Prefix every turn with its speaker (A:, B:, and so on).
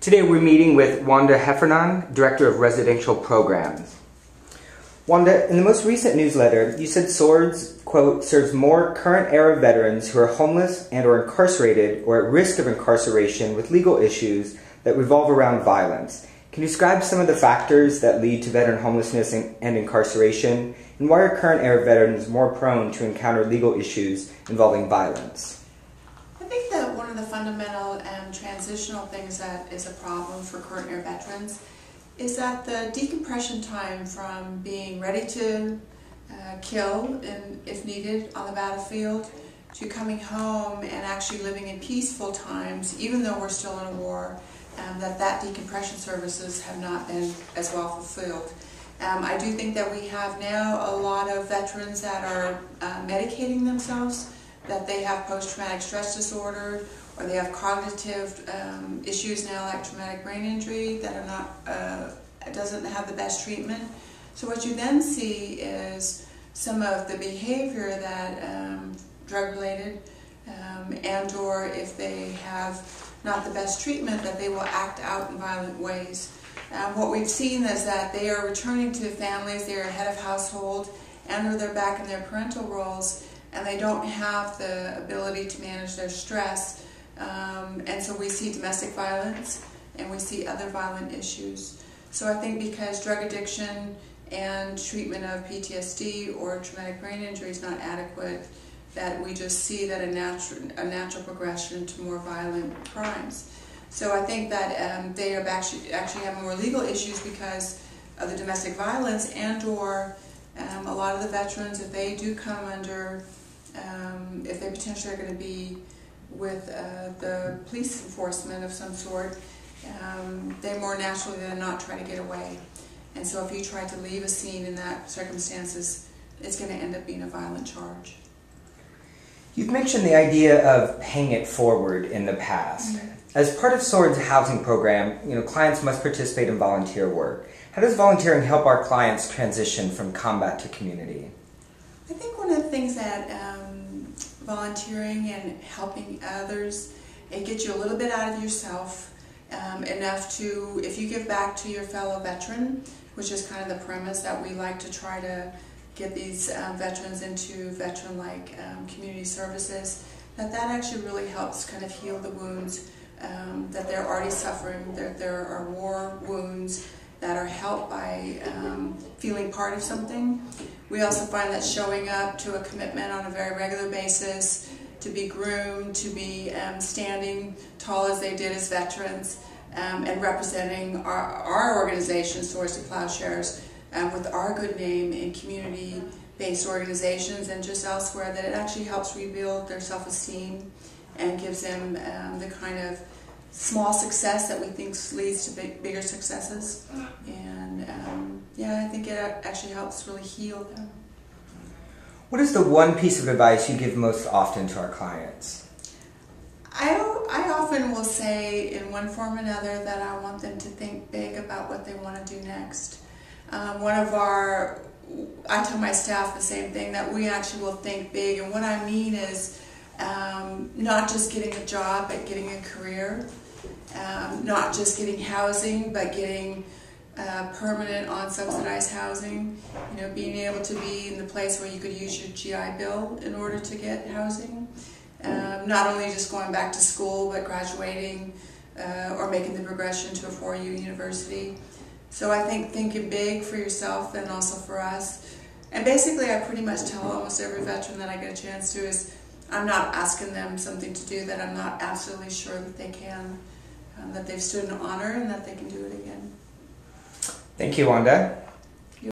A: Today we're meeting with Wanda Hefferon, Director of Residential Programs. Wanda, in the most recent newsletter, you said SWORDS, quote, serves more current-era veterans who are homeless and or incarcerated or at risk of incarceration with legal issues that revolve around violence. Can you describe some of the factors that lead to veteran homelessness and incarceration, and why are current-era veterans more prone to encounter legal issues involving violence?
B: I think that one of the fundamental and transitional things that is a problem for current-era veterans is that the decompression time from being ready to kill, if needed, on the battlefield, to coming home and actually living in peaceful times, even though we're still in a war, that decompression services have not been as well fulfilled. I do think that we have now a lot of veterans that are medicating themselves, that they have post-traumatic stress disorder, or they have cognitive issues now like traumatic brain injury that are not, doesn't have the best treatment. So what you then see is some of the behavior that drug-related and or if they have not the best treatment, that they will act out in violent ways. What we've seen is that they are returning to families, they're head of household, and or they're back in their parental roles, and they don't have the ability to manage their stress. And so we see domestic violence and we see other violent issues. So I think because drug addiction and treatment of PTSD or traumatic brain injury is not adequate, that we just see that a natural progression to more violent crimes. So I think that they are actually have more legal issues because of the domestic violence, and or a lot of the veterans, if they do come under, if they potentially are going to be with the police enforcement of some sort, they more naturally than not try to get away. And so if you try to leave a scene in that circumstances, it's going to end up being a violent charge.
A: You've mentioned the idea of paying it forward in the past. Mm-hmm. As part of SWORD's housing program, clients must participate in volunteer work. How does volunteering help our clients transition from combat to community?
B: I think one of the things that volunteering and helping others, it gets you a little bit out of yourself, enough to, if you give back to your fellow veteran, which is kind of the premise that we like to try to get these veterans into veteran-like community services, that actually really helps kind of heal the wounds that they're already suffering. There are war wounds that are helped by feeling part of something. We also find that showing up to a commitment on a very regular basis, to be groomed, to be standing tall as they did as veterans, and representing our organization, Swords to Plowshares, with our good name in community-based organizations and just elsewhere, that it actually helps rebuild their self-esteem and gives them the kind of small success that we think leads to bigger successes. And yeah, I think it actually helps really heal them.
A: What is the one piece of advice you give most often to our clients?
B: I often will say in one form or another that I want them to think big about what they want to do next. I tell my staff the same thing, that we actually will think big, and what I mean is not just getting a job, but getting a career. Not just getting housing, but getting permanent unsubsidized housing. Being able to be in the place where you could use your GI Bill in order to get housing. Not only just going back to school, but graduating or making the progression to a four-year university. So I think thinking big for yourself and also for us. And basically I pretty much tell almost every veteran that I get a chance to is I'm not asking them something to do that I'm not absolutely sure that they can. That they've stood in honor and that they can do it again.
A: Thank you, Wanda.